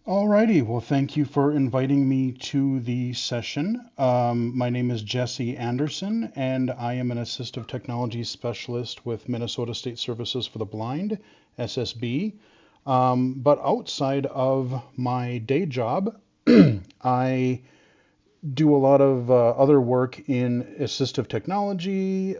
Alrighty, well, thank you for inviting me to the session. My name is Jesse Anderson, and I am an assistive technology specialist with Minnesota State Services for the Blind, SSB. But outside of my day job, I do a lot of other work in assistive technology,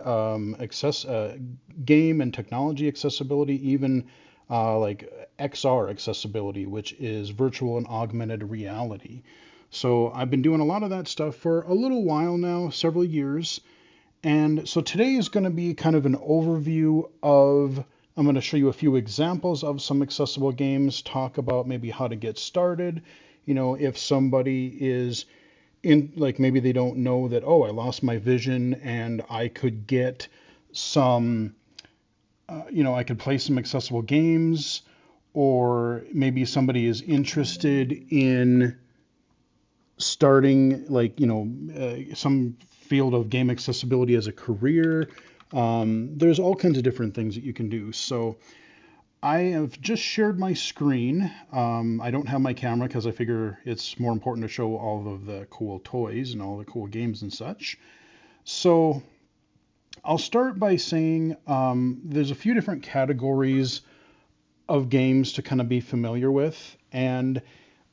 game and technology accessibility, even like XR accessibility, which is virtual and augmented reality. So I've been doing a lot of that stuff for a little while now, several years. And so today is going to be kind of an overview of, I'm going to show you a few examples of some accessible games, talk about maybe how to get started. If somebody is in, like, maybe they don't know that, oh, I lost my vision and I could get some, I could play some accessible games, or maybe somebody is interested in starting, like, some field of game accessibility as a career. There's all kinds of different things that you can do. So I have just shared my screen. I don't have my camera because I figure it's more important to show all of the cool toys and all the cool games and such. So I'll start by saying there's a few different categories of games to kind of be familiar with, and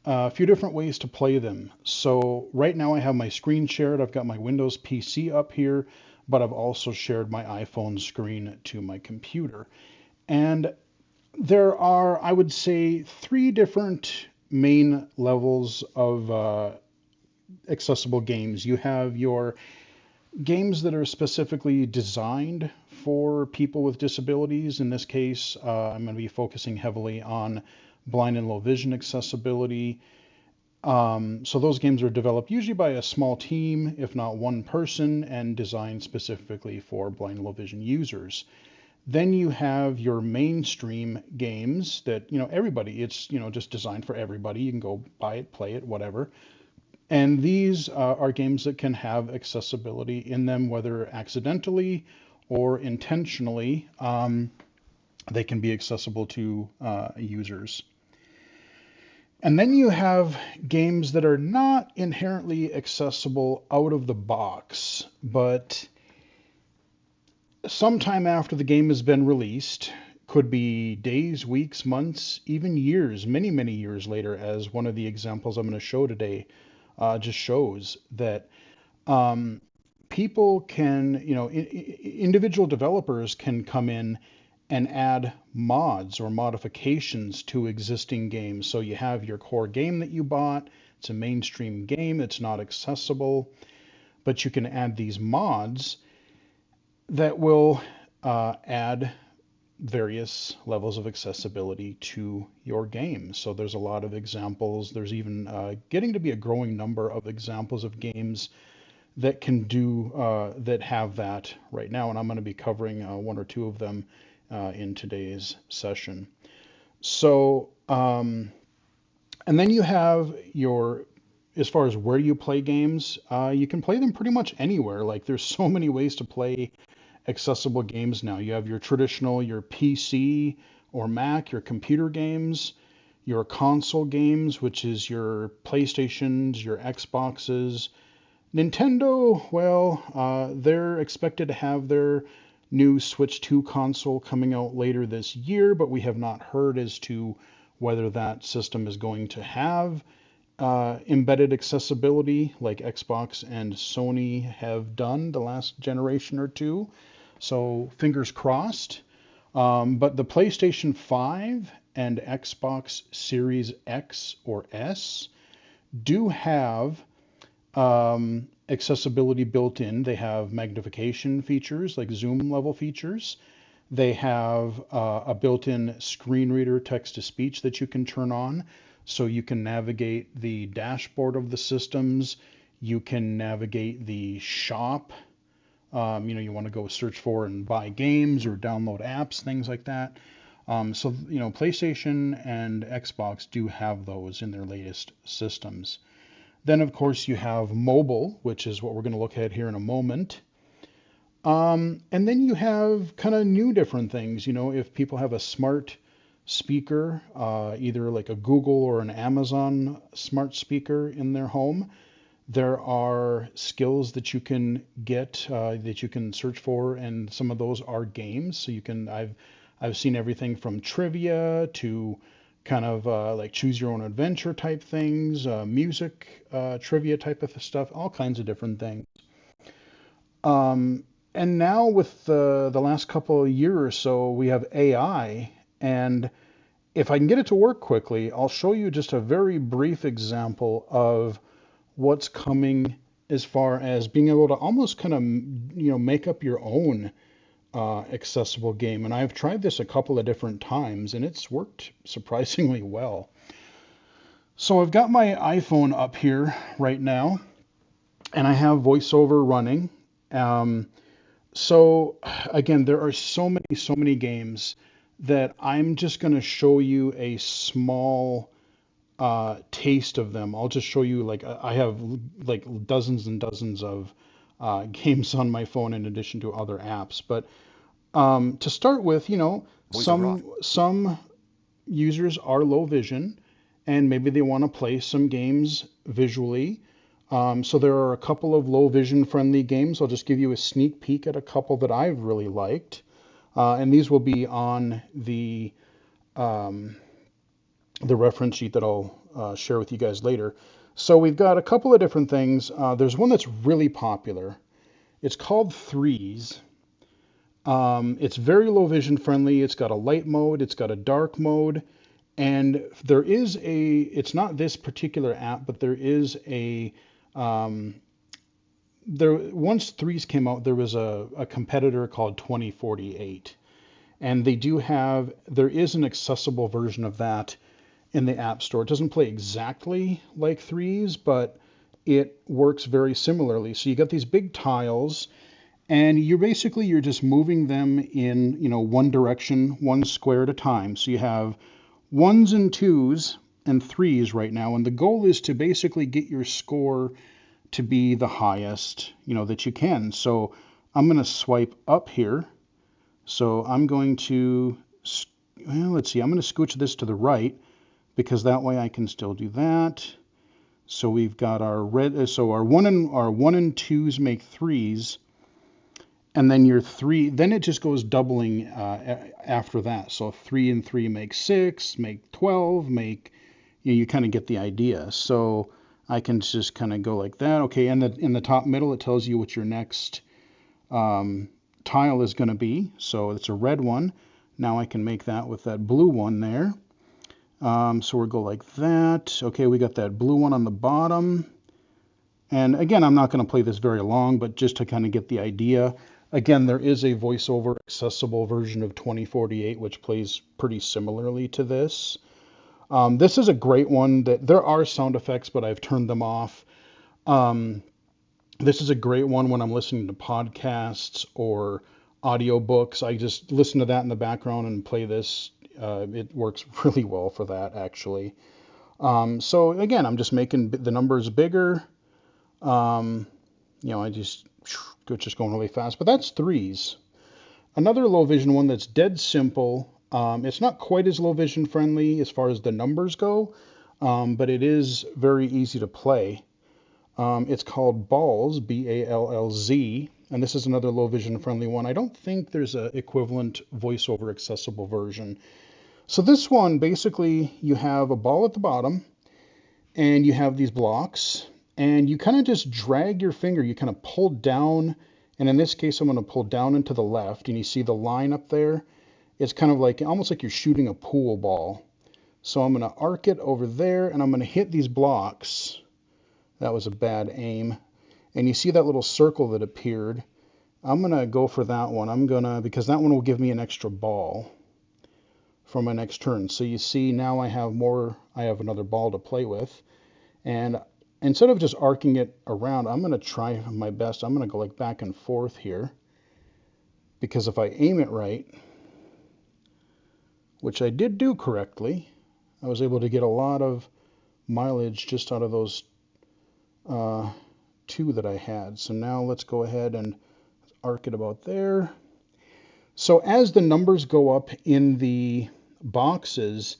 a few different ways to play them. So right now I have my screen shared. I've got my Windows PC up here, but I've also shared my iPhone screen to my computer. And there are, I would say, three different main levels of accessible games. You have your games that are specifically designed for people with disabilities. In this case, I'm going to be focusing heavily on blind and low vision accessibility. So those games are developed usually by a small team, if not one person, and designed specifically for blind and low vision users. Then you have your mainstream games that, everybody, it's, just designed for everybody. You can go buy it, play it, whatever. And these are games that can have accessibility in them, whether accidentally or intentionally. They can be accessible to users. And then you have games that are not inherently accessible out of the box, but sometime after the game has been released, could be days, weeks, months, even years, many, many years later, as one of the examples I'm going to show today just shows that people can, individual developers can come in and add mods or modifications to existing games. So you have your core game that you bought, it's a mainstream game, it's not accessible, but you can add these mods that will add various levels of accessibility to your game. So there's a lot of examples. There's even getting to be a growing number of examples of games that can do that have that right now, and I'm going to be covering one or two of them in today's session. So, and then you have your, as far as where you play games, you can play them pretty much anywhere. Like, there's so many ways to play accessible games now. You have your traditional, your PC or Mac, your computer games, your console games, which is your PlayStations, your Xboxes. Nintendo, well, they're expected to have their new Switch 2 console coming out later this year, but we have not heard as to whether that system is going to have embedded accessibility like Xbox and Sony have done the last generation or two. So fingers crossed. But the PlayStation 5 and Xbox Series X or S do have accessibility built in. They have magnification features like zoom level features. They have a built-in screen reader text to speech that you can turn on, so you can navigate the dashboard of the systems. You can navigate the shop. You want to go search for and buy games or download apps, things like that. So PlayStation and Xbox do have those in their latest systems. Then, of course, you have mobile, which is what we're going to look at here in a moment. And then you have kind of new different things. If people have a smart speaker, either like a Google or an Amazon smart speaker in their home. There are skills that you can get that you can search for, and some of those are games. So you can I've seen everything from trivia to kind of like choose your own adventure type things, music trivia type of stuff, all kinds of different things. And now with the last couple of years or so, we have AI, and if I can get it to work quickly, I'll show you just a very brief example of what's coming as far as being able to almost kind of make up your own accessible game. And I've tried this a couple of different times, and it's worked surprisingly well. So I've got my iPhone up here right now, and I have VoiceOver running. Um, so again, there are so many games that I'm just going to show you a small taste of them. I'll just show you, like, I have like dozens and dozens of games on my phone in addition to other apps. But to start with, some users are low vision, and maybe they want to play some games visually. So there are a couple of low vision friendly games. I'll just give you a sneak peek at a couple that I've really liked. And these will be on the reference sheet that I'll share with you guys later. So we've got a couple of different things. There's one that's really popular. It's called Threes. It's very low vision friendly. It's got a light mode. It's got a dark mode. And there is it's not this particular app, but there is once Threes came out, there was a competitor called 2048. And there is an accessible version of that in the App Store. It doesn't play exactly like Threes, but it works very similarly. So you got these big tiles, and you're just moving them in, one direction, one square at a time. So you have ones and twos and threes right now, and the goal is to basically get your score to be the highest, that you can. So I'm going to swipe up here. So I'm going to, let's see, I'm going to scooch this to the right, because that way I can still do that. So we've got our red, so our one and twos make threes, and then your three, then it just goes doubling after that. So 3 and 3 make 6, make 12, you kind of get the idea. So I can just kind of go like that. Okay, and in the top middle, it tells you what your next tile is going to be. So it's a red one. Now I can make that with that blue one there. So we'll go like that. Okay, we got that blue one on the bottom. And again, I'm not going to play this very long, but just to kind of get the idea. Again, there is a VoiceOver accessible version of 2048, which plays pretty similarly to this. This is a great one. There are sound effects, but I've turned them off. This is a great one when I'm listening to podcasts or audiobooks. I just listen to that in the background and play this. It works really well for that, actually. So again, I'm just making the numbers bigger. Just going really fast, but that's Threes. Another low vision one that's dead simple. It's not quite as low vision friendly as far as the numbers go, but it is very easy to play. It's called Balls, Ballz, and this is another low vision friendly one. I don't think there's an equivalent VoiceOver accessible version. So this one, basically, you have a ball at the bottom, and you have these blocks, and you kind of just drag your finger. You kind of pull down, and in this case, I'm going to pull down and to the left, and you see the line up there? It's kind of like, almost like you're shooting a pool ball. So I'm going to arc it over there, and I'm going to hit these blocks. That was a bad aim. And you see that little circle that appeared? I'm going to go for that one. Because that one will give me an extra ball for my next turn. So you see now I have another ball to play with. And instead of just arcing it around, I'm going to try my best. I'm going to go like back and forth here. Because if I aim it right, which I did do correctly, I was able to get a lot of mileage just out of those two that I had. So now let's go ahead and arc it about there. So as the numbers go up in the boxes,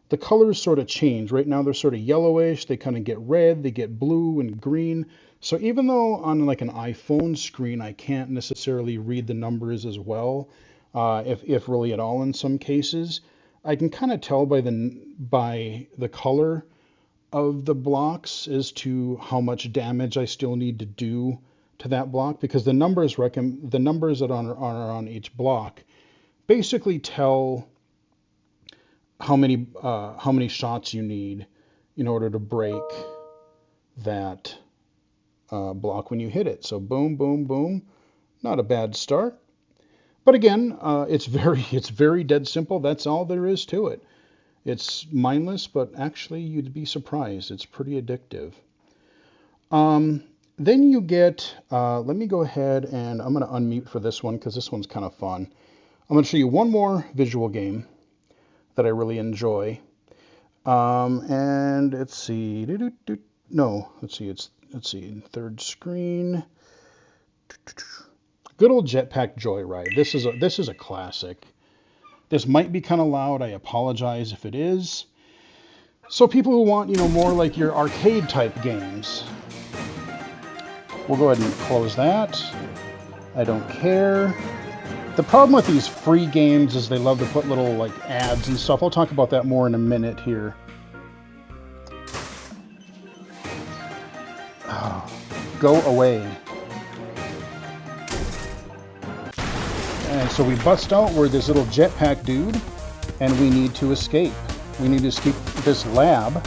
the colors sort of change. Right now they're sort of yellowish, they kind of get red, they get blue and green. So even though on like an iPhone screen I can't necessarily read the numbers as well, if really at all in some cases, I can kind of tell by the color of the blocks as to how much damage I still need to do to that block, because the numbers that are on each block basically tell how many shots you need in order to break that block when you hit it. So boom, boom, boom. Not a bad start. But again, it's very dead simple. That's all there is to it. It's mindless, but actually you'd be surprised. It's pretty addictive. Then you get, let me go ahead and I'm going to unmute for this one because this one's kind of fun. I'm going to show you one more visual game that I really enjoy. And let's see. Let's see. Third screen. Good old Jetpack Joyride. This is a classic. This might be kind of loud. I apologize if it is. So people who want, more like your arcade type games, we'll go ahead and close that. I don't care. The problem with these free games is they love to put little like ads and stuff. I'll talk about that more in a minute here. Oh, go away. And so we bust out, we're this little jetpack dude, and we need to escape. We need to escape this lab.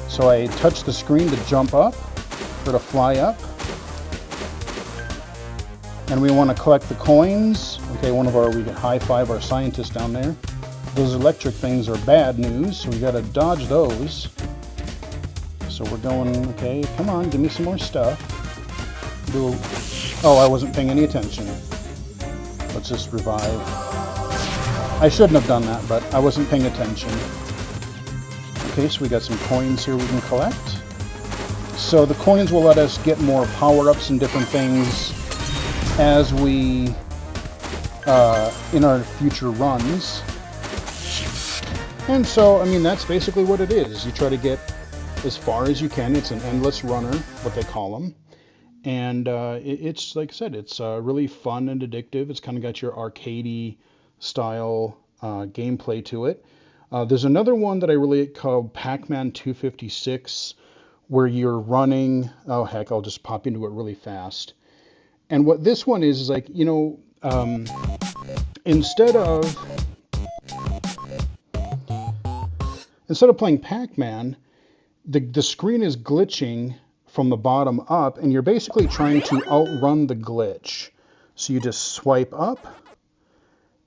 So I touch the screen to jump up, or to fly up. And we want to collect the coins. Okay, we get high five our scientist down there. Those electric things are bad news, so we got to dodge those. So we're going, okay, come on, give me some more stuff. Oh, I wasn't paying any attention. Let's just revive. I shouldn't have done that, but I wasn't paying attention. Okay, so we got some coins here we can collect. So the coins will let us get more power-ups and different things as we, in our future runs. And so, I mean, that's basically what it is. You try to get as far as you can. It's an endless runner, what they call them. And it's, like I said, it's really fun and addictive. It's kind of got your arcadey style gameplay to it. There's another one that I really call Pac-Man 256, where you're running. Oh, heck, I'll just pop into it really fast. And what this one is like, instead of playing Pac-Man, the screen is glitching from the bottom up, and you're basically trying to outrun the glitch. So you just swipe up,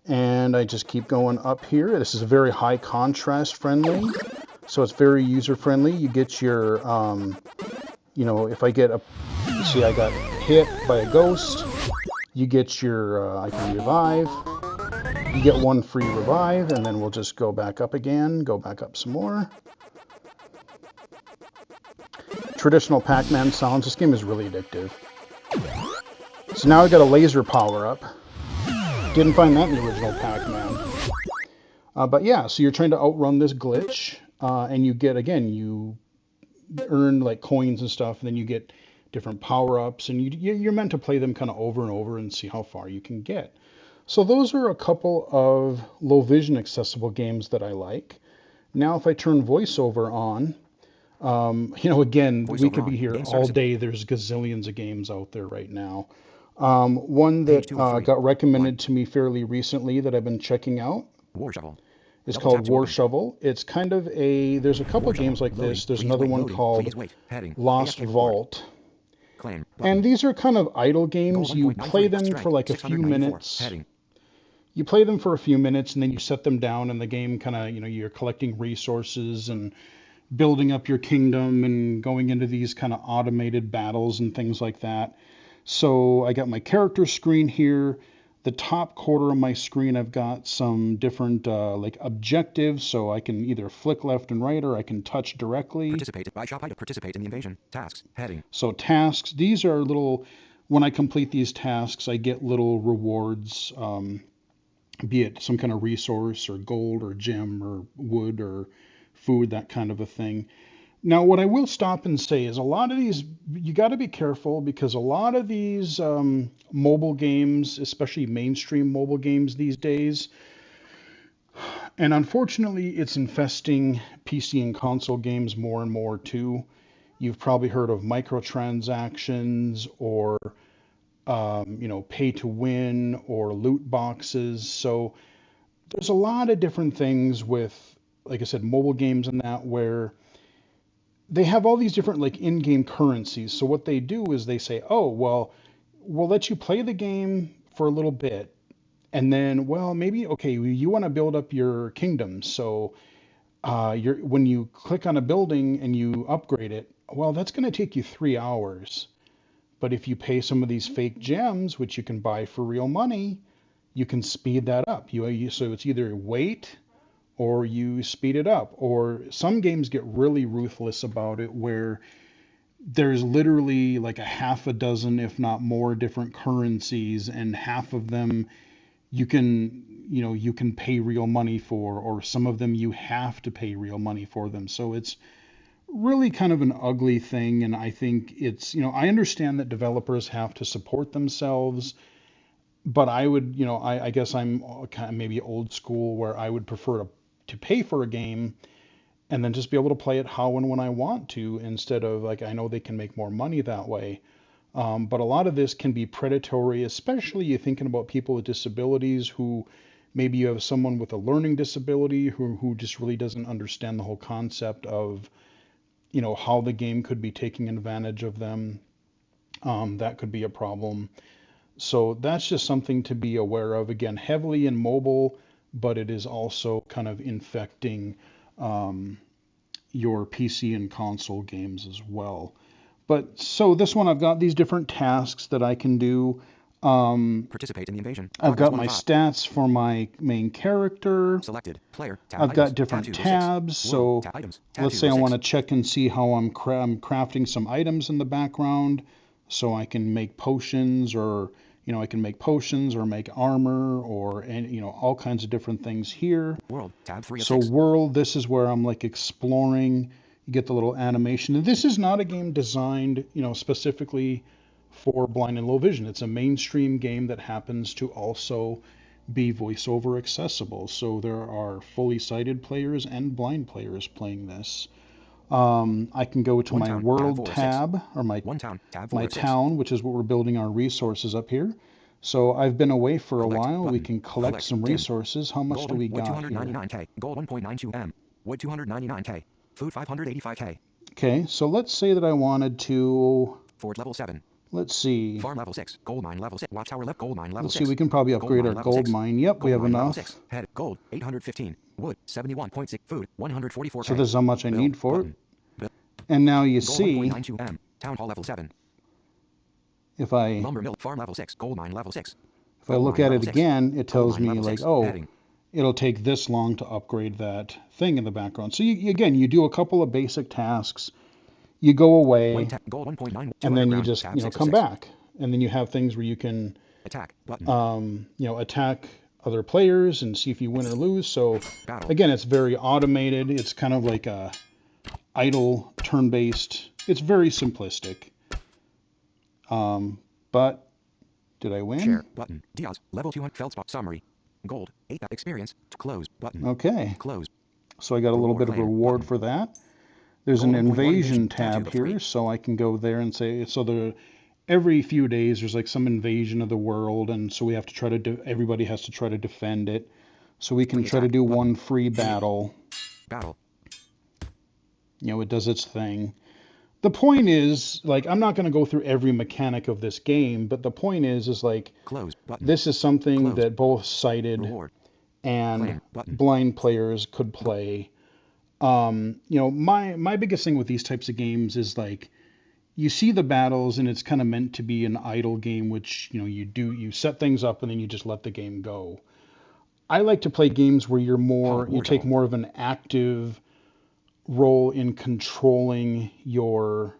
and I just keep going up here. This is very high contrast friendly, so it's very user friendly. You get your, if I get see, I got hit by a ghost. You get your, I can revive. You get one free revive, and then we'll just go back up again, go back up some more. Traditional Pac-Man sounds. This game is really addictive. So now I got a laser power-up. Didn't find that in the original Pac-Man. But yeah, so you're trying to outrun this glitch, and you get, again, you earn like coins and stuff, and then you get different power-ups, and you're meant to play them kind of over and over and see how far you can get. So those are a couple of low vision accessible games that I like. Now if I turn voiceover on, again, we could be here all day. There's gazillions of games out there right now. One that got recommended to me fairly recently that I've been checking out is called War Shovel. It's kind of there's a couple of games like this. There's another one called Lost Vault. And these are kind of idle games. You play them for like a few minutes. You play them for a few minutes, and then you set them down, and the game kind of, you're collecting resources and building up your kingdom and going into these kind of automated battles and things like that. So I got my character screen here. The top quarter of my screen, I've got some different like objectives, so I can either flick left and right, or I can touch directly. Participate in the invasion. Tasks. Heading. So tasks, these are little, when I complete these tasks, I get little rewards be it some kind of resource or gold or gem or wood or food, that kind of a thing. Now, what I will stop and say is a lot of these, you got to be careful because a lot of these mobile games, especially mainstream mobile games these days, and unfortunately, it's infesting PC and console games more and more too. You've probably heard of microtransactions or pay to win or loot boxes. So there's a lot of different things with, like I said, mobile games and that where they have all these different like in-game currencies. So what they do is they say, oh, well, we'll let you play the game for a little bit. And then, well, maybe, okay, you want to build up your kingdom. So when you click on a building and you upgrade it, well, that's going to take you 3 hours. But if you pay some of these fake gems, which you can buy for real money, you can speed that up. So it's either wait or you speed it up. Or some games get really ruthless about it where there's literally like a half a dozen, if not more, different currencies, and half of them you can pay real money for, or some of them you have to pay real money for them. So it's really kind of an ugly thing, and I think I understand that developers have to support themselves, but I would, I guess I'm kind of maybe old school where I would prefer to pay for a game and then just be able to play it how and when I want to, instead of like, I know they can make more money that way. But a lot of this can be predatory, especially you're thinking about people with disabilities who maybe you have someone with a learning disability who just really doesn't understand the whole concept of, how the game could be taking advantage of them. That could be a problem. So that's just something to be aware of. Again, heavily in mobile, but it is also kind of infecting your PC and console games as well. But so this one, I've got these different tasks that I can do. Participate in the invasion. I've Progress got 1 my of 5. stats for my main character. Selected. Player. Tab I've items. got different Tab 2 of 6. tabs. World. So Tab items. Tab let's 2 say I of want 6. to check and see how I'm crafting some items in the background, so I can make potions, or I can make potions or make armor, or all kinds of different things here. World. Tab 3 of So 6. world, this is where I'm like exploring. You get the little animation, and this is not a game designed, specifically for blind and low vision. It's a mainstream game that happens to also be voiceover accessible. So there are fully sighted players and blind players playing this. I can go to One my town. Tab world 4 of 6. tab, or my One town. Tab 4 of 6. town, which is what we're building our resources up here. So I've been away for a Collect while. We button. can collect some Dim. resources. How much Gold do we wood got here? 299k. Gold 1.92 m. Wood 299k. Food 585k. Okay, so let's say that I wanted to, Fort level 7. let's see. Farm level 6. Gold mine level 6. Watchtower left. Gold mine level Let's 6. see, we can probably Gold upgrade mine our level gold 6. mine. Yep, we Gold have mine level enough. 6. Head. Gold 815. Wood 71.6. Food 144k. So this is how much I Bill, need for button. it. And now you Gold see, 1.92 m. Town hall level 7. if I Lumber mill. Farm level 6. Gold mine level 6. if I Gold look mine at level it 6. again, it Gold tells mine me level like, 6. oh, Heading. it'll take this long to upgrade that thing in the background. So again, you do a couple of basic tasks, you go away, Wait tab. Gold 1.9. and then you underground. just Tab 6 of come 6. back, and then you have things where you can Attack button. attack other players and see if you win or lose. So Battle. again, it's very automated. It's kind of like a idle turn-based. It's very simplistic. But did I win? Share button. Diaz level 200 Feldspot summary. Gold 8 experience to close button. Okay. Close. So I got a little Reward bit of claim reward button. for that. There's Gold an 1.1 invasion tab 2 tab of 3. here, so I can go there and say, so every few days there's like some invasion of the world, and so we have to try to everybody has to try to defend it. So we can try to do one free battle. Battle. It does its thing. The point is, like, I'm not going to go through every mechanic of this game, but the point is like, Close button. this is something Close. that both sighted Reward. and Claim button. blind players could play. My biggest thing with these types of games is like, you see the battles and it's kind of meant to be an idle game, which, you set things up and then you just let the game go. I like to play games where you take more of an active role in controlling your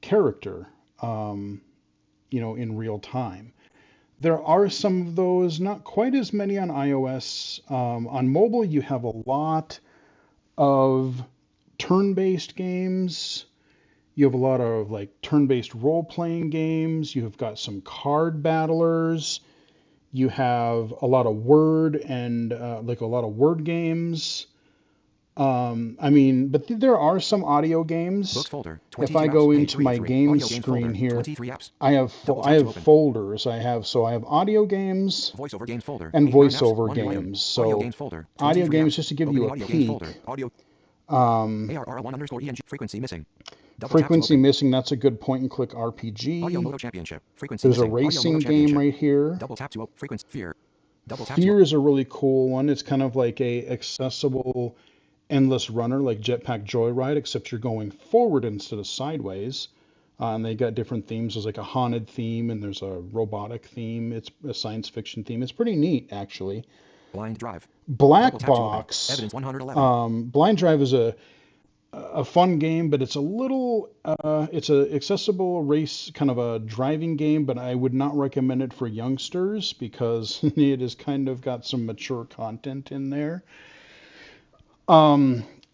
character, in real time. There are some of those, not quite as many on iOS. On mobile, you have a lot of turn-based games. You have a lot of like turn-based role-playing games. You have got some card battlers. You have a lot of word and like a lot of word games. I mean, but there are some audio games. Books folder. If 22 I apps. go Page into 3 of my 3. games Audio games screen folder. here, 23 apps. Double I tap to have open. folders. I have audio games Voiceover games folder. and 89 apps. voiceover 1 new item. games. Audio So games folder. audio 23 games, apps. just to give you Opening a audio games folder. peek. Audio Um, ARR1_ENG frequency missing. Double tap to Frequency open. Missing, that's a good point and click Audio RPG. Moto Championship. Frequency There's a missing. Audio Moto racing game Championship. right here. Double tap to open. Frequency fear. Double tap to Fear is a really cool one. It's kind of like a accessible endless runner like Jetpack Joyride, except you're going forward instead of sideways. And they got different themes. There's like a haunted theme and there's a robotic theme. It's a science fiction theme. It's pretty neat, actually. Blind Drive. Black Double tap to open. Box. Evidence 111. Blind Drive is a fun game, but it's a little it's a accessible race kind of a driving game, but I would not recommend it for youngsters because it has kind of got some mature content in there.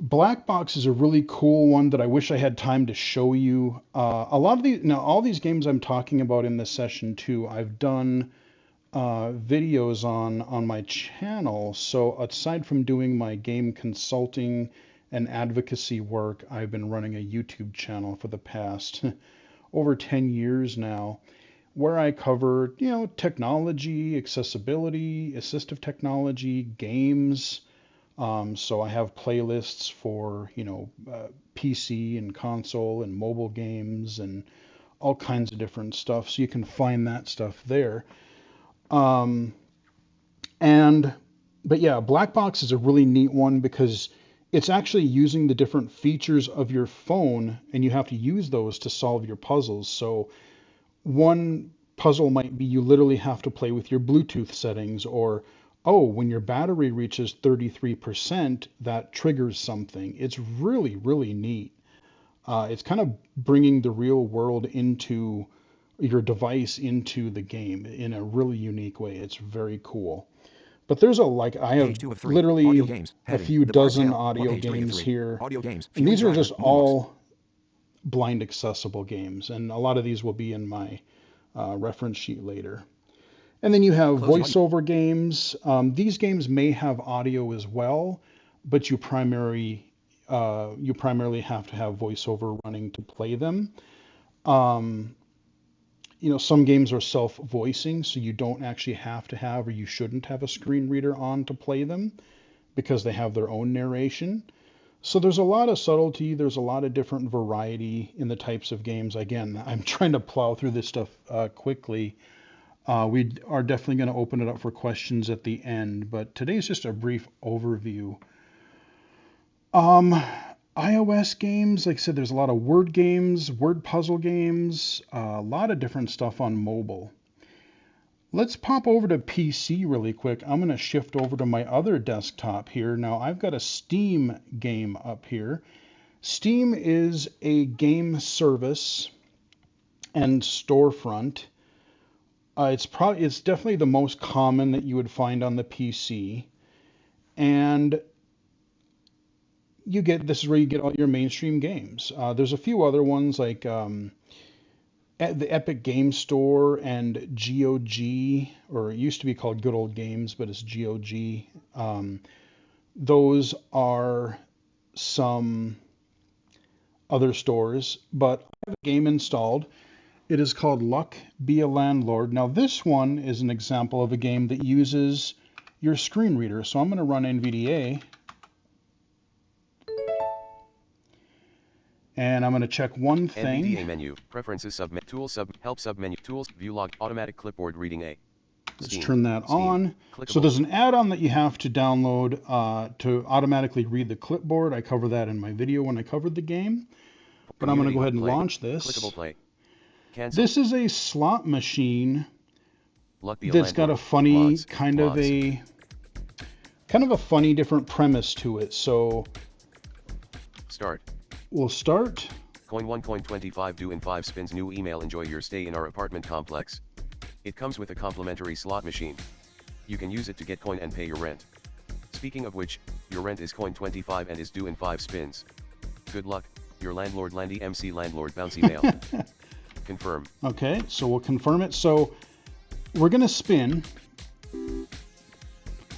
Black Box is a really cool one that I wish I had time to show you. A lot of these, now all these games I'm talking about in this session too, I've done videos on my channel. So aside from doing my game consulting and advocacy work, I've been running a YouTube channel for the past over 10 years now, where I cover, technology, accessibility, assistive technology, games. So I have playlists for, PC and console and mobile games and all kinds of different stuff. So you can find that stuff there. But yeah, Black Box is a really neat one because it's actually using the different features of your phone, and you have to use those to solve your puzzles. So one puzzle might be you literally have to play with your Bluetooth settings, or, oh, when your battery reaches 33%, that triggers something. It's really, really neat. It's kind of bringing the real world into your device into the game in a really unique way. It's very cool. But there's I have Page 2 of 3. literally Audio games. a Heading. few The Bard's dozen Tale. audio Page 3 of games 3. here. Audio games. And these are Fueling just Driver. Moonbox. all blind accessible games. And a lot of these will be in my reference sheet later. And then you have Closing voiceover games. These games may have audio as well, but you primarily have to have voiceover running to play them. Some games are self-voicing, so you don't actually have to have, or you shouldn't have a screen reader on to play them because they have their own narration. So there's a lot of subtlety. There's a lot of different variety in the types of games. Again, I'm trying to plow through this stuff quickly. We are definitely going to open it up for questions at the end, but today's just a brief overview. iOS games, like I said, there's a lot of word games, word puzzle games, a lot of different stuff on mobile. Let's pop over to PC really quick. I'm going to shift over to my other desktop here. Now I've got a Steam game up here. Steam is a game service and storefront. It's definitely the most common that you would find on the PC, and this is where you get all your mainstream games. There's a few other ones like the Epic Game Store and GOG, or it used to be called Good Old Games, but it's GOG. Those are some other stores, but I have a game installed. It is called Luck Be a Landlord. Now this one is an example of a game that uses your screen reader. So I'm going to run NVDA. And I'm going to check one thing. MDE menu, preferences submenu, tools help submenu, tools, view log, automatic clipboard reading A. Let's turn that on. So there's an add-on that you have to download to automatically read the clipboard. I cover that in my video when I covered the game. But I'm going to go ahead and launch this. Clickable play. Cancel. This is a slot machine Luck-Be a that's got a Landlord. funny Pause. kind of a funny different premise to it. So Start. we'll start. Coin 1 coin 25 due in 5 spins. New email. Enjoy your stay in our apartment complex. It comes with a complimentary slot machine. You can use it to get coin and pay your rent. Speaking of which, your rent is coin 25 and is due in 5 spins. Good luck, your landlord Landy MC Landlord Bouncy Mail. Confirm. Okay, so we'll confirm it. So we're going to spin.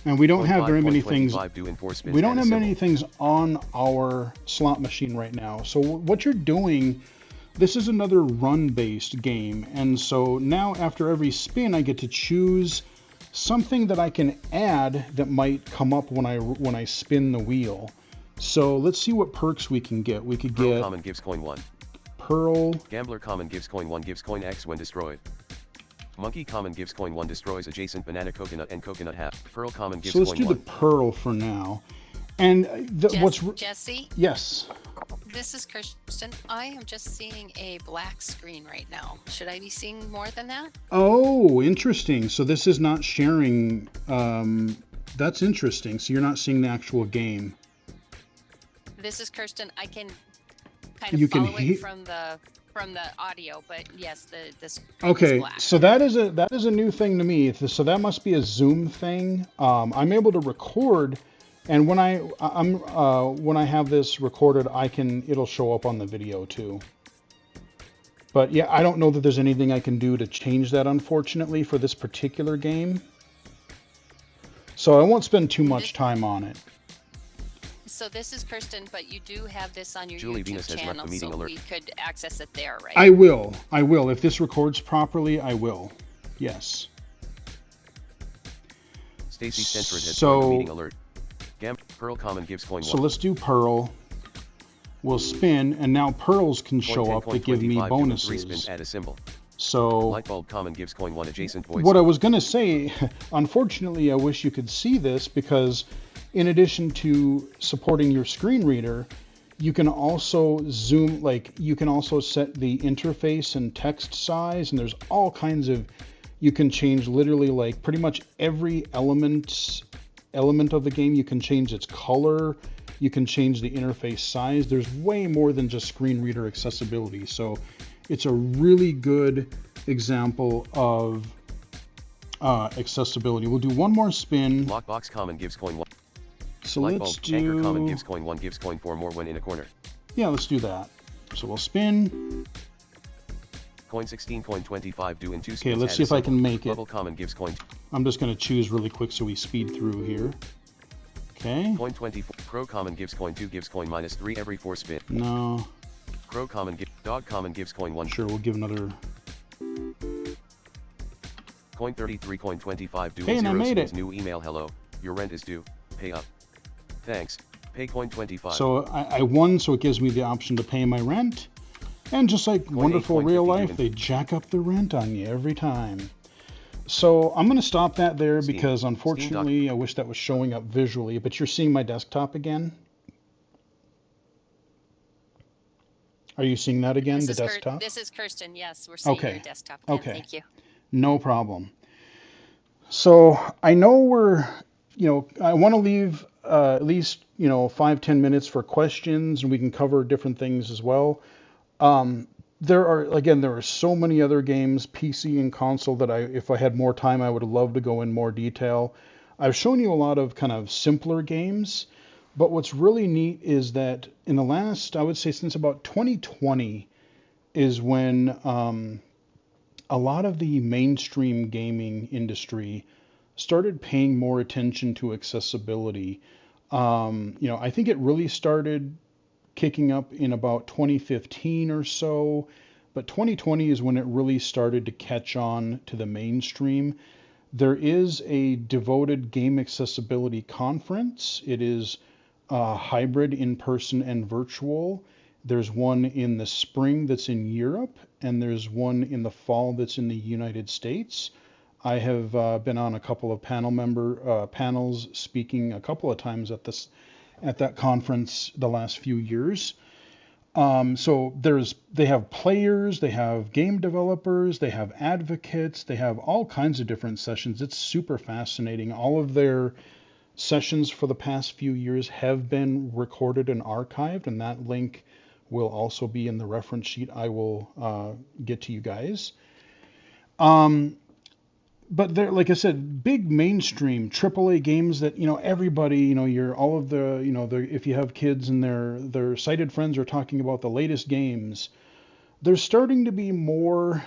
And we don't Coin have 5, very coin many things. 25 due in 4 spins We don't and a have many symbol. things on our slot machine right now. So what you're doing, this is another run-based game. And so now after every spin, I get to choose something that I can add that might come up when I spin the wheel. So let's see what perks we can get. We could Pearl get common gives coin 1. Pearl. Gambler common gives coin 1 gives coin X when destroyed. Monkey common gives coin 1 destroys adjacent banana coconut and coconut half. Pearl common gives So let's coin do 1. the Pearl for now. And Jesse, yes. this is Kirsten. I am just seeing a black screen right now. Should I be seeing more than that? Oh, interesting. So this is not sharing. That's interesting. So you're not seeing the actual game. This is Kirsten. I can kind of You can follow it from the audio, but yes, the screen is Okay, black. so that is a new thing to me. So that must be a Zoom thing. I'm able to record, and when I have this recorded, it'll show up on the video too. But yeah, I don't know that there's anything I can do to change that, unfortunately, for this particular game. So I won't spend too much time on it. So this is Kirsten, but you do have this on your Julie YouTube Venus has left channel, the meeting so alert. we could access it there, right? I will. If this records properly, I will. Yes. Stacy Centrid has So- joined the meeting alert. Pearl common gives coin 1. So let's do Pearl. We'll spin, and now Pearls can Coin show 10, up coin that give me 25 due in 3 bonuses. spins, add a symbol. So Light bulb common gives coin 1 adjacent voice. what I was going to say, unfortunately, I wish you could see this, because in addition to supporting your screen reader, you can also zoom, you can also set the interface and text size, and there's all kinds of, you can change literally pretty much every element of the game. You can change its color, you can change the interface size. There's way more than just screen reader accessibility. So it's a really good example of accessibility. We'll do one more spin. Lockbox common gives coin 1. So Light let's bulb anchor common do, gives coin 1 gives coin 4 more when in a corner. yeah, let's do that. So we'll spin. Coin 16 coin 25 due in 2 spins. Okay, let's add see a if I symbol. can make it. Bubble common gives coin. I'm just going to choose really quick so we speed through here. Okay. Coin 24. Crow common gives coin 2 gives coin minus 3 every 4 spin. No, Crow common dog common gives coin 1. sure, we'll give another. Coin 33 coin 25 due Hey, in and I 0 made spins. it. New email hello. Your rent is due. Pay up. Thanks. Pay coin 25. So I won, so it gives me the option to pay my rent. And just like wonderful 8, real 50 life, due in- they jack up the rent on you every time. So I'm going to stop that there Steam. because Steam unfortunately I wish that was showing up visually, but you're seeing my desktop again. Are you seeing that again, the desktop? This is Kirsten. Yes, we're seeing Okay. your desktop again. Okay. Thank you. No problem. So I know I want to leave at least, 5-10 minutes for questions, and we can cover different things as well. There are so many other games, PC and console, that if I had more time, I would love to go in more detail. I've shown you a lot of kind of simpler games, but what's really neat is that in the last, I would say since about 2020, is when a lot of the mainstream gaming industry started paying more attention to accessibility. I think it really started kicking up in about 2015 or so, but 2020 is when it really started to catch on to the mainstream. There is a devoted game accessibility conference. It is hybrid, in person and virtual. There's one in the spring that's in Europe, and there's one in the fall that's in the United States. I have been on a couple of panels speaking a couple of times at that conference the last few years. So they have players, they have game developers, they have advocates, they have all kinds of different sessions. It's super fascinating. All of their sessions for the past few years have been recorded and archived, and that link will also be in the reference sheet I will get to you guys. but they're, like I said, big mainstream AAA games that, everybody, you're all of the, if you have kids and their sighted friends are talking about the latest games, there's starting to be more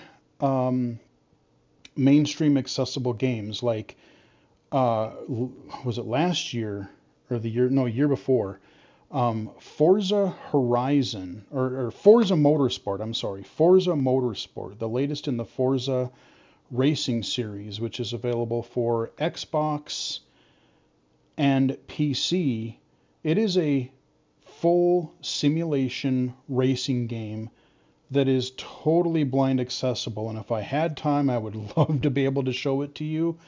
mainstream accessible games like was it last year or the year, no, year before, Forza Horizon or Forza Motorsport, I'm sorry, Forza Motorsport, the latest in the Forza racing series, which is available for Xbox and PC. It is a full simulation racing game that is totally blind accessible. And if I had time, I would love to be able to show it to you.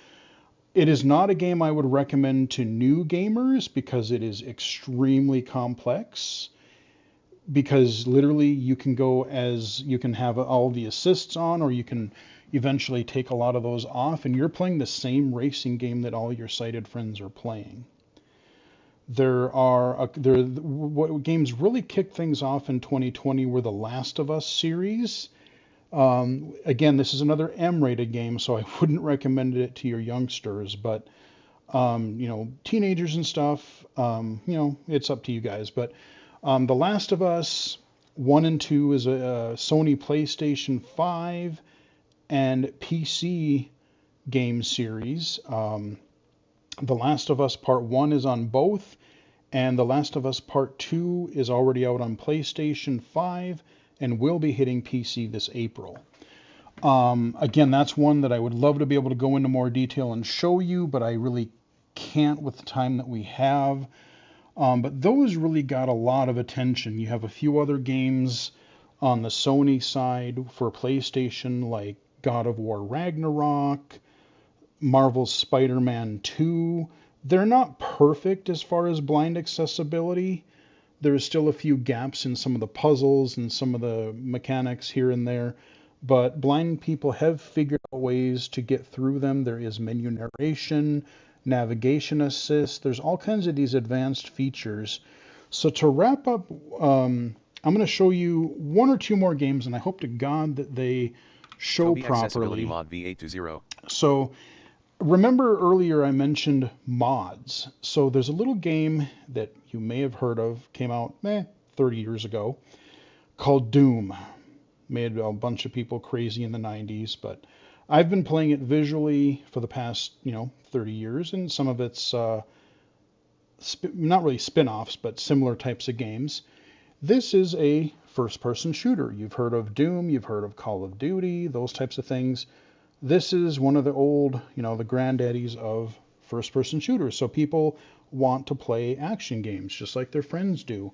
It is not a game I would recommend to new gamers because it is extremely complex. Because literally you can have all the assists on, or you can eventually take a lot of those off, and you're playing the same racing game that all your sighted friends are playing. What games really kicked things off in 2020 were the Last of Us series. Again, this is another M-rated game, so I wouldn't recommend it to your youngsters, but teenagers and stuff, it's up to you guys. But The Last of Us 1 and 2 is a Sony PlayStation 5 and PC game series. The Last of Us Part 1 is on both, and The Last of Us Part 2 is already out on PlayStation 5 and will be hitting PC this April. Again, that's one that I would love to be able to go into more detail and show you, but I really can't with the time that we have. But those really got a lot of attention. You have a few other games on the Sony side for PlayStation, like God of War Ragnarok, Marvel's Spider-Man 2. They're not perfect as far as blind accessibility. There's still a few gaps in some of the puzzles and some of the mechanics here and there, but blind people have figured out ways to get through them. There is menu narration, navigation assist. There's all kinds of these advanced features. So to wrap up, I'm going to show you one or two more games, and I hope to God that they show Tobii properly. Accessibility Mod V820. So remember earlier I mentioned mods. So there's a little game that you may have heard of, came out 30 years ago, called Doom. Made a bunch of people crazy in the 90s, but I've been playing it visually for the past, 30 years, and some of it's not really spin-offs, but similar types of games. This is a first-person shooter. You've heard of Doom, you've heard of Call of Duty, those types of things. This is one of the old, the granddaddies of first-person shooters. So people want to play action games just like their friends do.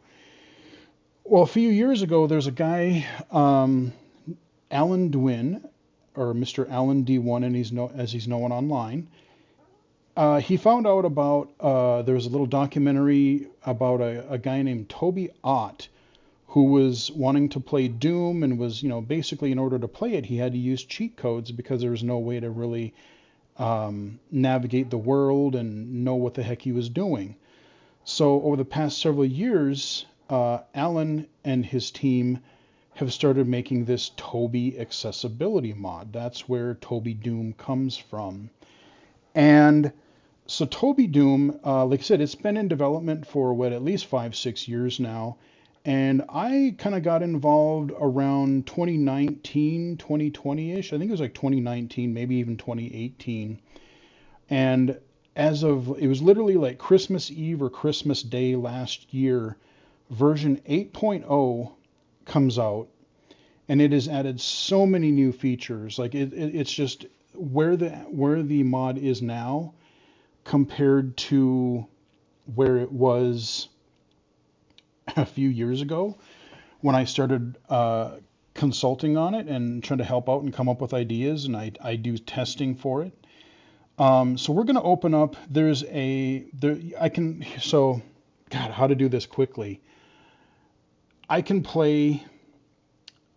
Well, a few years ago, there's a guy, Alan Dwin, or Mr. Alan D1, and as he's known online. He found out about, there was a little documentary about a guy named Toby Ott, who was wanting to play Doom and was, basically in order to play it, he had to use cheat codes because there was no way to really navigate the world and know what the heck he was doing. So over the past several years, Alan and his team have started making this Tobii accessibility mod. That's where Tobii Doom comes from. And so Tobii Doom, like I said, it's been in development for at least 5-6 years now. And I kind of got involved around 2019, 2020-ish. I think it was like 2019, maybe even 2018. And it was literally like Christmas Eve or Christmas Day last year, version 8.0 comes out, and it has added so many new features. Like it's just where the mod is now compared to where it was a few years ago when I started consulting on it and trying to help out and come up with ideas, and I do testing for it. So we're going to open up. God, how to do this quickly. I can play.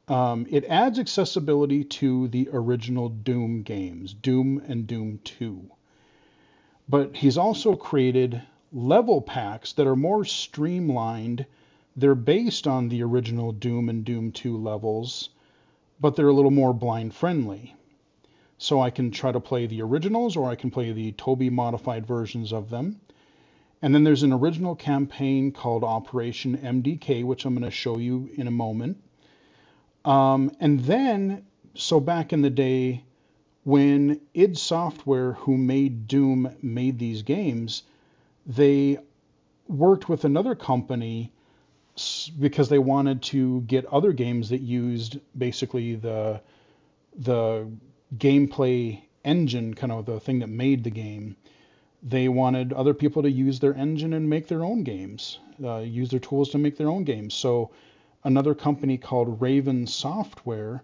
It adds accessibility to the original Doom games, Doom and Doom 2. But he's also created level packs that are more streamlined. They're based on the original Doom and Doom 2 levels, but they're a little more blind friendly. So I can try to play the originals or I can play the Toby modified versions of them. And then there's an original campaign called Operation MDK, which I'm going to show you in a moment. And then, so back in the day, when id Software, who made Doom, made these games, they worked with another company because they wanted to get other games that used basically the gameplay engine, kind of the thing that made the game. They wanted other people to use their engine and make their own games, use their tools to make their own games. So another company called Raven Software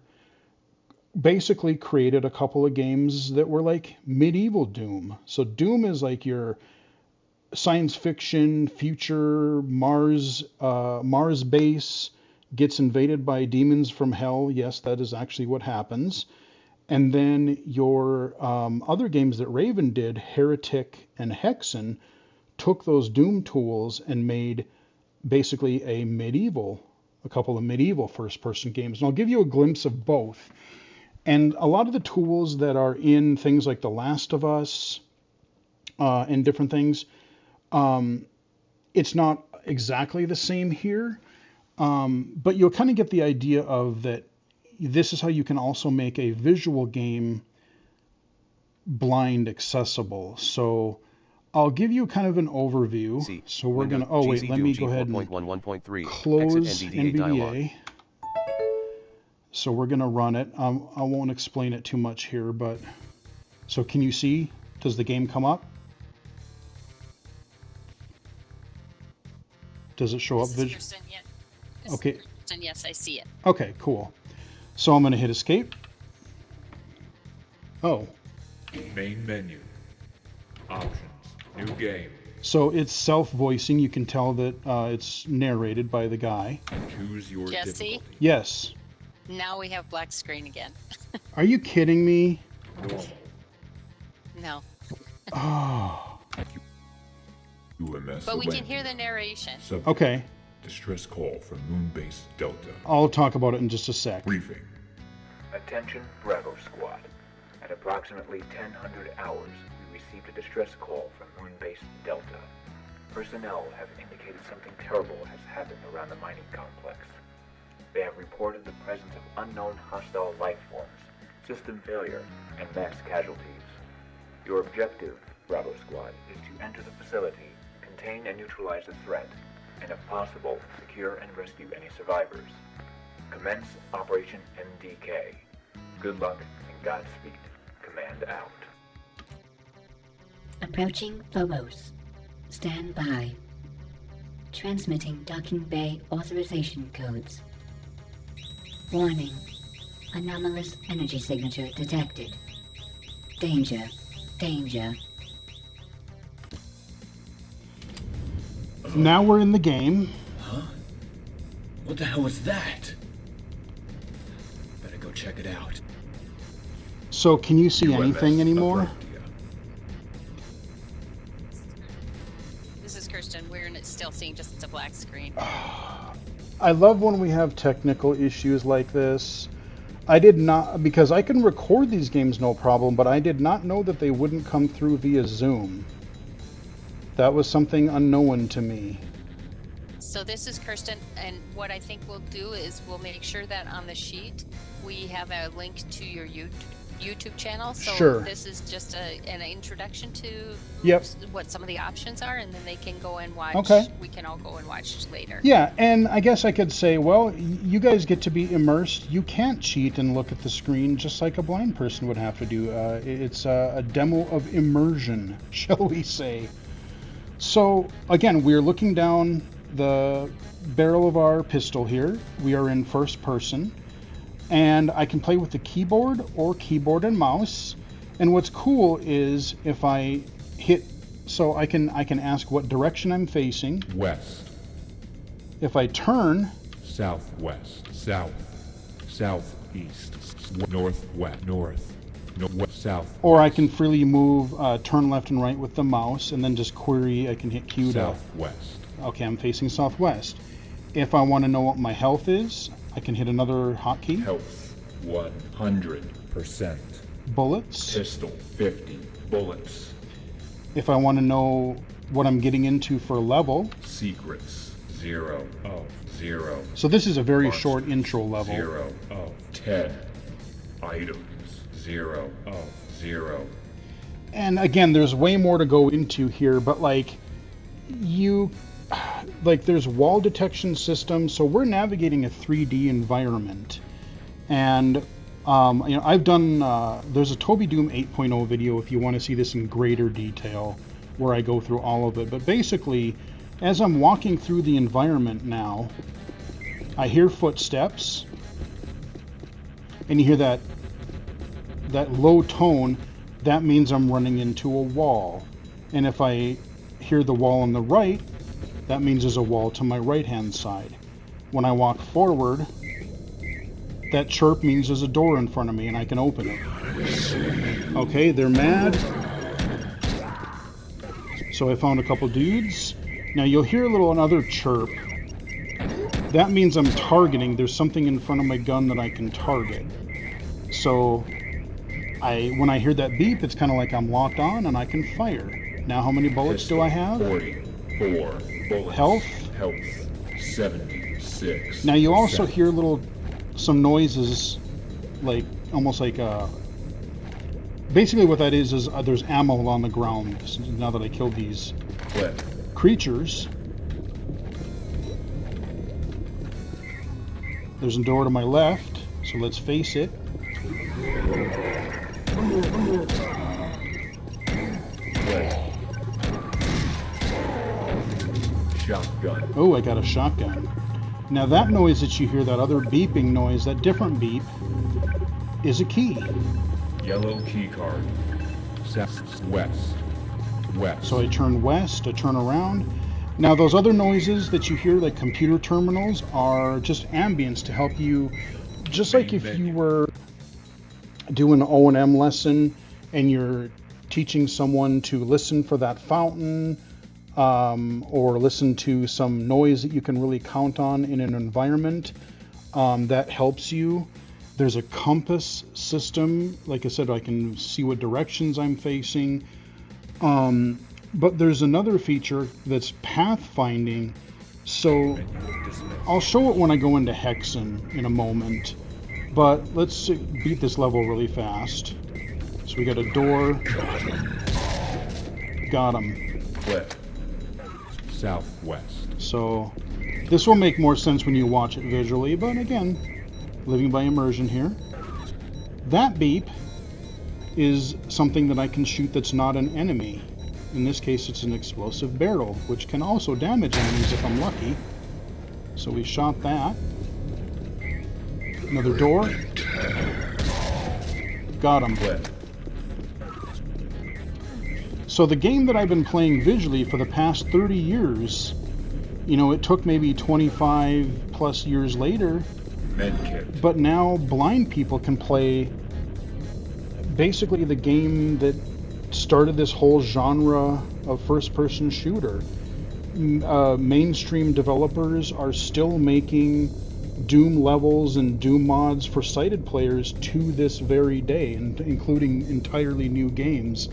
basically created a couple of games that were like medieval Doom. So Doom is like your science fiction future Mars base gets invaded by demons from hell. Yes, that is actually what happens. And then your other games that Raven did, Heretic and Hexen, took those Doom tools and made basically a couple of medieval first-person games. And I'll give you a glimpse of both. And a lot of the tools that are in things like The Last of Us and different things, it's not exactly the same here, but you'll kind of get the idea of that. This is how you can also make a visual game blind accessible. So I'll give you kind of an overview. So we're going to, oh wait, let me go ahead and close NVDA. So we're going to run it. I won't explain it too much here, but so can you see? Does the game come up? Does it show up visually? Okay. Yes, I see it. Okay, cool. So I'm going to hit escape. Oh. Main menu. Options. New game. So it's self-voicing. You can tell that it's narrated by the guy. Choose your Jesse? difficulty. Yes. Now we have black screen again. Are you kidding me? Normal. No. Oh. UMS. But we can hear the narration. Subject. Okay. Distress call from Moonbase Delta. I'll talk about it in just a sec. Briefing. Attention, Bravo Squad. At approximately 1000 hours, we received a distress call from Moonbase Delta. Personnel have indicated something terrible has happened around the mining complex. They have reported the presence of unknown hostile life forms, system failure, and mass casualties. Your objective, Bravo Squad, is to enter the facility, contain and neutralize the threat, and if possible, secure and rescue any survivors. Commence Operation MDK. Good luck and Godspeed. Command out. Approaching Phobos. Stand by. Transmitting docking bay authorization codes. Warning. Anomalous energy signature detected. Danger. Danger. Now we're in the game. Huh? What the hell was that? Better go check it out. So can you see UMS anything anymore? Athlantia. This is Kirsten. We're still seeing just a black screen. I love when we have technical issues like this. I did not, because I can record these games no problem, but I did not know that they wouldn't come through via Zoom. That was something unknown to me. So this is Kirsten, and what I think we'll do is we'll make sure that on the sheet we have a link to your YouTube channel. So Sure. this is just an introduction to Yep. what some of the options are, and then they can go and watch. Okay. We can all go and watch later. Yeah, and I guess I could say, well, you guys get to be immersed. You can't cheat and look at the screen just like a blind person would have to do. It's a demo of immersion, shall we say. So, again, we're looking down the barrel of our pistol here. We are in first person. And I can play with the keyboard or keyboard and mouse. And what's cool is if I hit, so I can ask what direction I'm facing. West. If I turn, Southwest. South. Southeast. Northwest. North. West. South. or I can freely move, turn left and right with the mouse, and then just query, I can hit Q to, Southwest. okay, I'm facing southwest. If I want to know what my health is, I can hit another hotkey. Health. 100%. bullets. Pistol, 50 bullets. If I want to know what I'm getting into for level. Secrets, 0 of 0. So this is a very Monsters, short intro level. 0 of 10. Items, 0 of 0. And again, there's way more to go into here, but like there's wall detection systems, so we're navigating a 3D environment. And I've done there's a Toby Doom 8.0 video if you want to see this in greater detail, where I go through all of it. But basically, as I'm walking through the environment now, I hear footsteps, and you hear that low tone. That means I'm running into a wall. And if I hear the wall on the right, that means there's a wall to my right-hand side. When I walk forward, that chirp means there's a door in front of me and I can open it. Okay, they're mad. So I found a couple dudes. Now you'll hear another chirp. That means I'm targeting. There's something in front of my gun that I can target. So when I hear that beep, it's kind of like I'm locked on and I can fire. Now how many bullets do I have? 44 bullets. Health? Health, 76. Now you also hear some noises, like almost like basically what that is there's ammo on the ground. Now that I killed these creatures, there's a door to my left, so let's face it. Shotgun. Oh, I got a shotgun. Now that noise that you hear, that other beeping noise, that different beep, is a key. Yellow key card. West. West. So I turn west, I turn around. Now those other noises that you hear, like computer terminals, are just ambience to help you, just like if you were doing an O&M lesson and you're teaching someone to listen for that fountain, or listen to some noise that you can really count on in an environment, that helps you. There's a compass system. Like I said, I can see what directions I'm facing. But there's another feature that's pathfinding. So I'll show it when I go into Hexen in a moment. But let's beat this level really fast. So we got a door. Got him. Southwest. So this will make more sense when you watch it visually, but again, living by immersion here. That beep is something that I can shoot that's not an enemy. In this case, it's an explosive barrel, which can also damage enemies if I'm lucky. So we shot that. Another door. Got him. So the game that I've been playing visually for the past 30 years, it took maybe 25 plus years later, but now blind people can play basically the game that started this whole genre of first-person shooter. Mainstream developers are still making Doom levels and Doom mods for sighted players to this very day, and including entirely new games.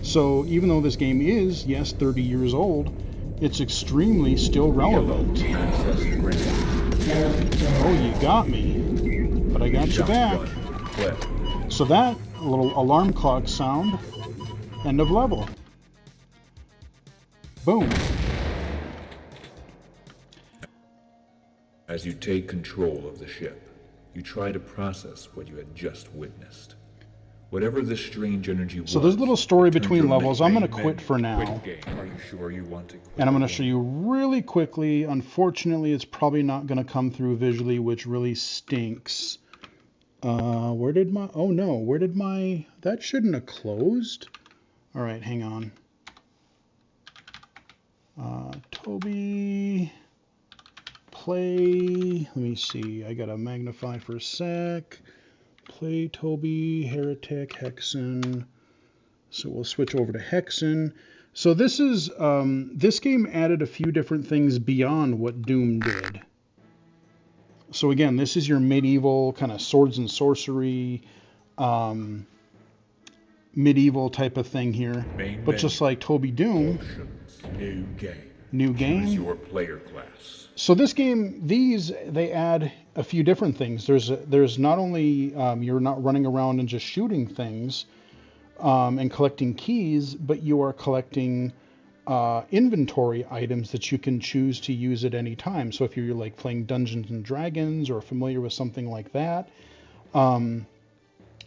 So even though this game is, yes, 30 years old, it's extremely still relevant. Oh, you got me. But I got you back. So that little alarm clock sound, end of level. Boom. As you take control of the ship, you try to process what you had just witnessed. Whatever this strange energy was. So there's a little story between your levels. I'm going to main quit menu. for now. Quit game. Are you sure you want to quit? And I'm going to show you really quickly. Unfortunately, it's probably not going to come through visually, which really stinks. Where did my... Oh, no. Where did my... That shouldn't have closed. All right, hang on. Toby... Play... Let me see. I got to magnify for a sec. Play Toby, Heretic, Hexen. So we'll switch over to Hexen. So this is this game added a few different things beyond what Doom did. So again, this is your medieval kind of swords and sorcery, medieval type of thing here. Main But just menu. like Toby Doom, Options. New game. new Choose game. your player class. So this game, they add a few different things. There's not only you're not running around and just shooting things and collecting keys, but you are collecting inventory items that you can choose to use at any time. So if you're like playing Dungeons and Dragons or familiar with something like that,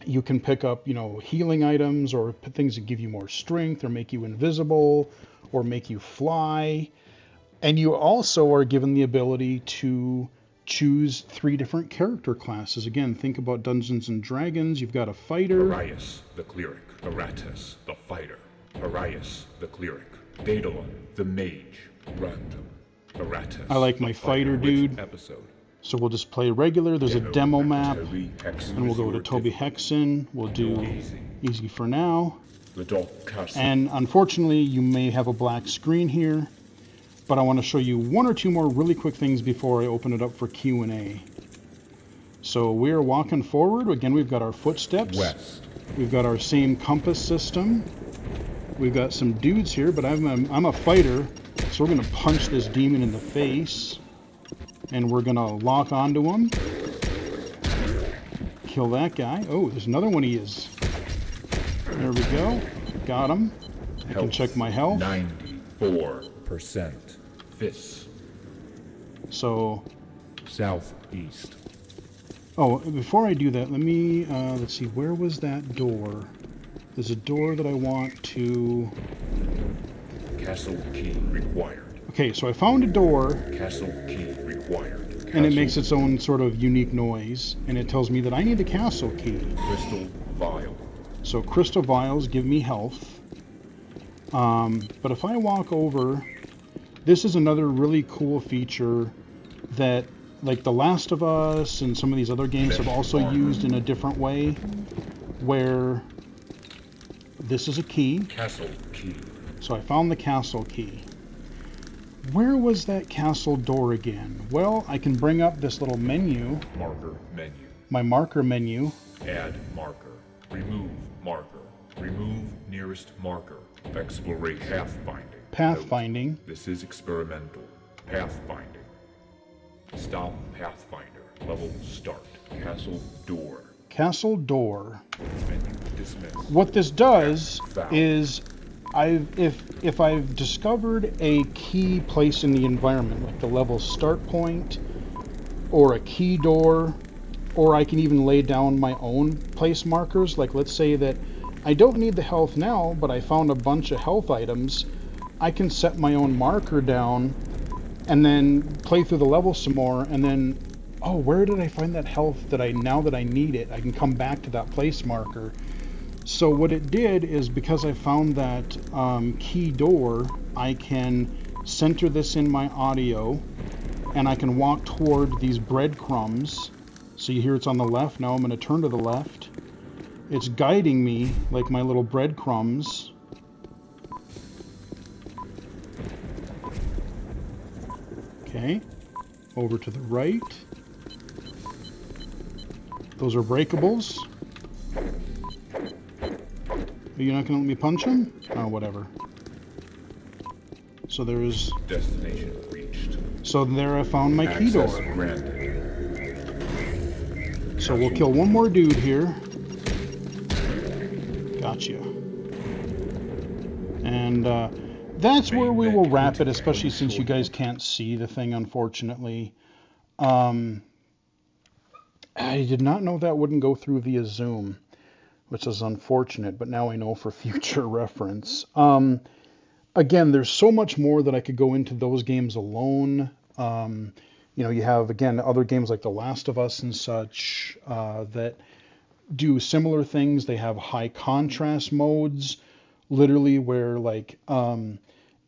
you can pick up, healing items or things that give you more strength or make you invisible or make you fly. And you also are given the ability to choose 3 different character classes. Again, think about Dungeons and Dragons. You've got a fighter. Arias, the cleric. Aratus, the fighter. Arias, the cleric. Daedalus, the mage. Random. Aratus. I like my the fighter, Which dude. Episode. So we'll just play regular. There's a demo map. Toby Hexen And we'll go is to your Toby difficulty. Hexen. We'll do easy for now. The Dark Castle. And unfortunately, you may have a black screen here. But I want to show you 1 or 2 more really quick things before I open it up for Q&A. So we're walking forward. Again, we've got our footsteps. West. We've got our same compass system. We've got some dudes here, but I'm a fighter, so we're going to punch this demon in the face. And we're going to lock onto him. Kill that guy. Oh, there's another one he is. There we go. Got him. I can check my health. 94%. Fists. So, Southeast. oh, before I do that, let me, let's see, where was that door? There's a door that I want to... Castle key required. Okay, so I found a door, Castle key required. and it Castle makes its own sort of unique noise, and it tells me that I need a castle key. Crystal vial. So crystal vials give me health. But if I walk over, this is another really cool feature that, like The Last of Us and some of these other games have also used in a different way, where this is a key. Castle key. So I found the castle key. Where was that castle door again? Well, I can bring up this little menu, Marker menu. my marker menu. Add marker. Remove marker. Remove nearest marker. Exploration. Pathfinding. Pathfinding. Note, this is experimental. Pathfinding. Stop pathfinder. Level start. Castle door. Castle door. Menu dismiss. What this does Found. is, if I've discovered a key place in the environment, like the level start point, or a key door, or I can even lay down my own place markers, like let's say that I don't need the health now, but I found a bunch of health items, I can set my own marker down and then play through the level some more, and then, oh, where did I find that health that now that I need it, I can come back to that place marker. So what it did is, because I found that key door, I can center this in my audio, and I can walk toward these breadcrumbs. So you hear it's on the left. Now I'm going to turn to the left. It's guiding me like my little breadcrumbs. Okay, over to the right. Those are breakables. Are you not going to let me punch him? Oh, whatever. So there's... Destination reached. So there I found my key Access door. granted. So we'll kill one more dude here. Gotcha. And that's where we will wrap it, especially since you guys can't see the thing, unfortunately. I did not know that wouldn't go through via Zoom, which is unfortunate, but now I know for future reference. Again, there's so much more that I could go into those games alone. You have, again, other games like The Last of Us and such that do similar things. They have high contrast modes, literally where like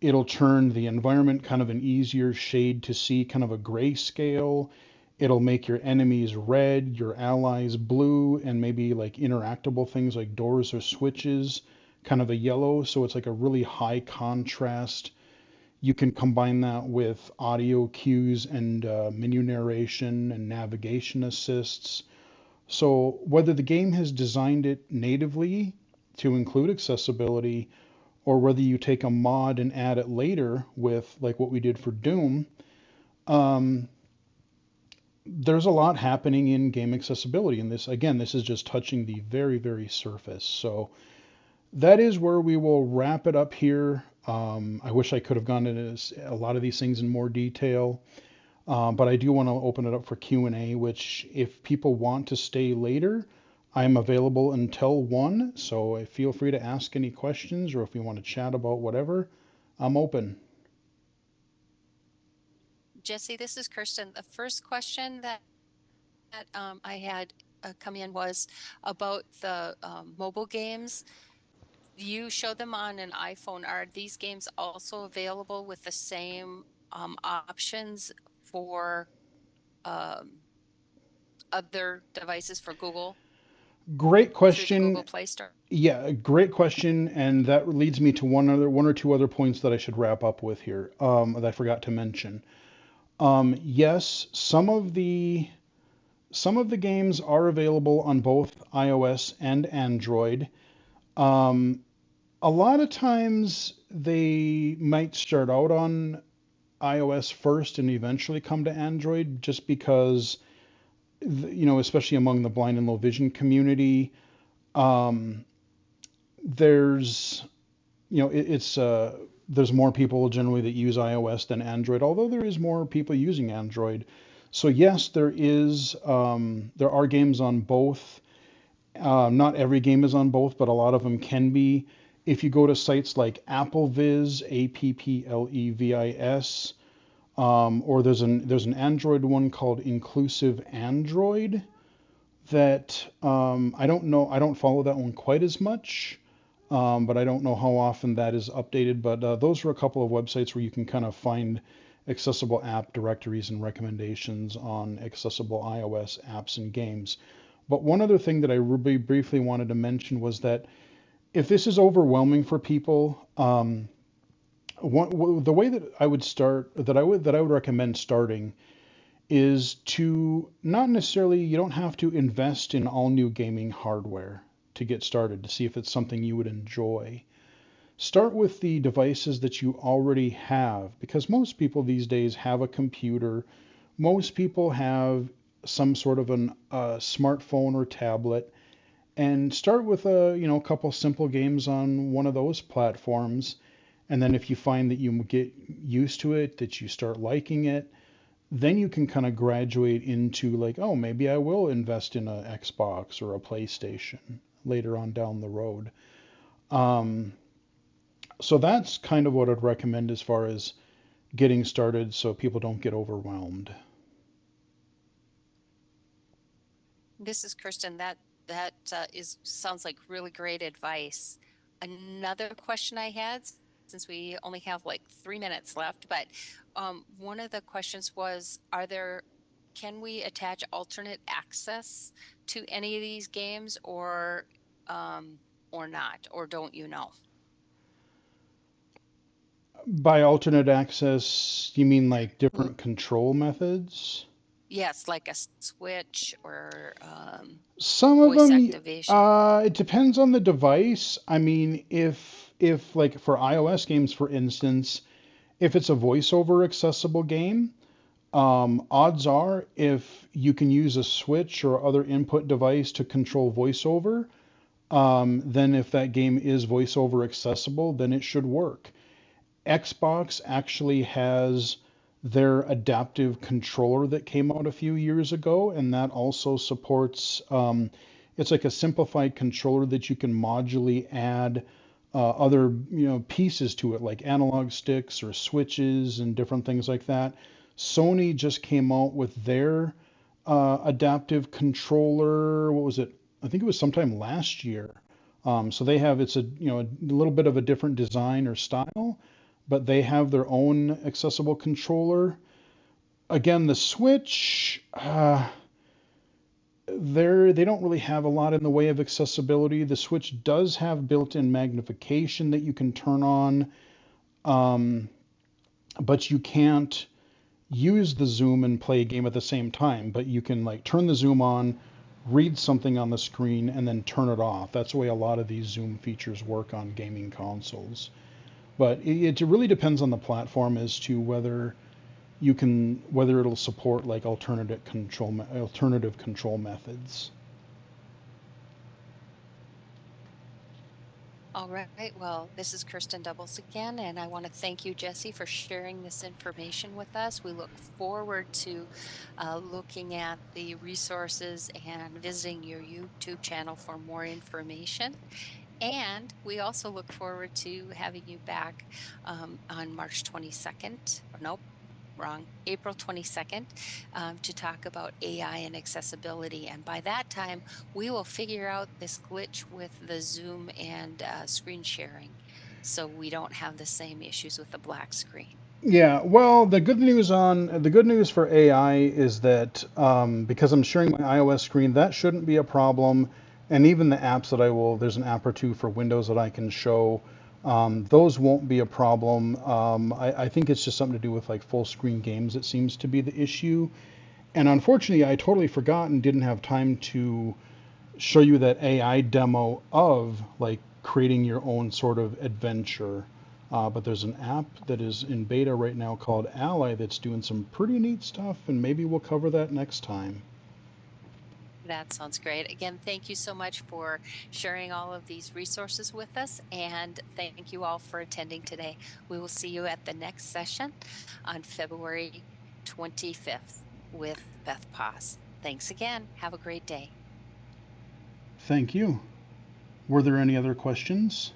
it'll turn the environment kind of an easier shade to see, kind of a grayscale. It'll make your enemies red, your allies blue, and maybe like interactable things like doors or switches kind of a yellow. So it's like a really high contrast. You can combine that with audio cues and menu narration and navigation assists. So whether the game has designed it natively to include accessibility, or whether you take a mod and add it later with like what we did for Doom, um, there's a lot happening in game accessibility. And this, again, this is just touching the very, very surface. So that is where we will wrap it up here. I wish I could have gone into a lot of these things in more detail, but I do want to open it up for Q&A, which if people want to stay later, I'm available until 1, so feel free to ask any questions, or if you want to chat about whatever, I'm open. Jesse, this is Kirsten. The first question that I had come in was about the mobile games. You show them on an iPhone. Are these games also available with the same options for other devices for Google Great through the Google question. Play Store? Yeah, great question, and that leads me to one or two other points that I should wrap up with here, that I forgot to mention. Yes, some of the games are available on both iOS and Android. Um, a lot of times they might start out on iOS first and eventually come to Android, just because, especially among the blind and low vision community, um, there's, it's there's more people generally that use iOS than Android, although there is more people using Android. So yes, there are games on both. Not every game is on both, but a lot of them can be. If you go to sites like AppleVis, AppleVis, or there's an Android one called Inclusive Android that I don't know. I don't follow that one quite as much, but I don't know how often that is updated. But those are a couple of websites where you can kind of find accessible app directories and recommendations on accessible iOS apps and games. But one other thing that I really briefly wanted to mention was that if this is overwhelming for people, the way that I would start, that I would recommend starting, is to not necessarily, you don't have to invest in all new gaming hardware to get started, to see if it's something you would enjoy. Start with the devices that you already have, because most people these days have a computer. Most people have some sort of a smartphone or tablet, and start with a couple simple games on one of those platforms. And then if you find that you get used to it, that you start liking it, then you can kind of graduate into like, oh, maybe I will invest in a Xbox or a PlayStation later on down the road. So that's kind of what I'd recommend as far as getting started, so people don't get overwhelmed. This is Kirsten. That sounds like really great advice. Another question I had, since we only have like 3 minutes left, but one of the questions was, can we attach alternate access to any of these games, or not, or don't you know? By alternate access, you mean like different control methods? Yes, like a switch or Some of voice them, activation. it depends on the device. I mean, if like for iOS games, for instance, if it's a voiceover accessible game, odds are if you can use a switch or other input device to control voiceover, then if that game is voiceover accessible, then it should work. Xbox actually has their adaptive controller that came out a few years ago, and that also supports, it's like a simplified controller that you can modularly add other pieces to it, like analog sticks or switches and different things like that. Sony just came out with their adaptive controller. What was it? I think it was sometime last year. So they have, it's a little bit of a different design or style, but they have their own accessible controller. Again, the Switch, they don't really have a lot in the way of accessibility. The Switch does have built-in magnification that you can turn on, but you can't use the zoom and play a game at the same time. But you can like turn the zoom on, read something on the screen and then turn it off. That's the way a lot of these zoom features work on gaming consoles. But it really depends on the platform as to whether it'll support like alternative control methods. All right. Well, this is Kirsten Doubles again, and I want to thank you, Jesse, for sharing this information with us. We look forward to looking at the resources and visiting your YouTube channel for more information. And we also look forward to having you back on March 22nd, or nope, wrong, April 22nd, to talk about AI and accessibility. And by that time, we will figure out this glitch with the Zoom and screen sharing, so we don't have the same issues with the black screen. Yeah, well, the good news for AI is that because I'm sharing my iOS screen, that shouldn't be a problem. And even the apps there's an app or two for Windows that I can show. Those won't be a problem. I think it's just something to do with like full screen games. It seems to be the issue. And unfortunately, I totally forgot and didn't have time to show you that AI demo of like creating your own sort of adventure. But there's an app that is in beta right now called Ally that's doing some pretty neat stuff, and maybe we'll cover that next time. That sounds great. Again, thank you so much for sharing all of these resources with us, and thank you all for attending today. We will see you at the next session on February 25th with Beth Poss. Thanks again. Have a great day. Thank you. Were there any other questions?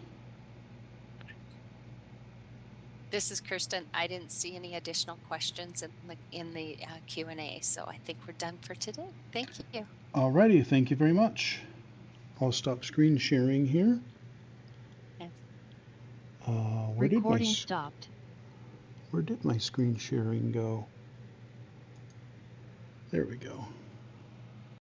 This is Kirsten. I didn't see any additional questions in the Q&A, so I think we're done for today. Thank you. Alrighty, thank you very much. I'll stop screen sharing here. Yes. Recording stopped. Where did my screen sharing go? There we go.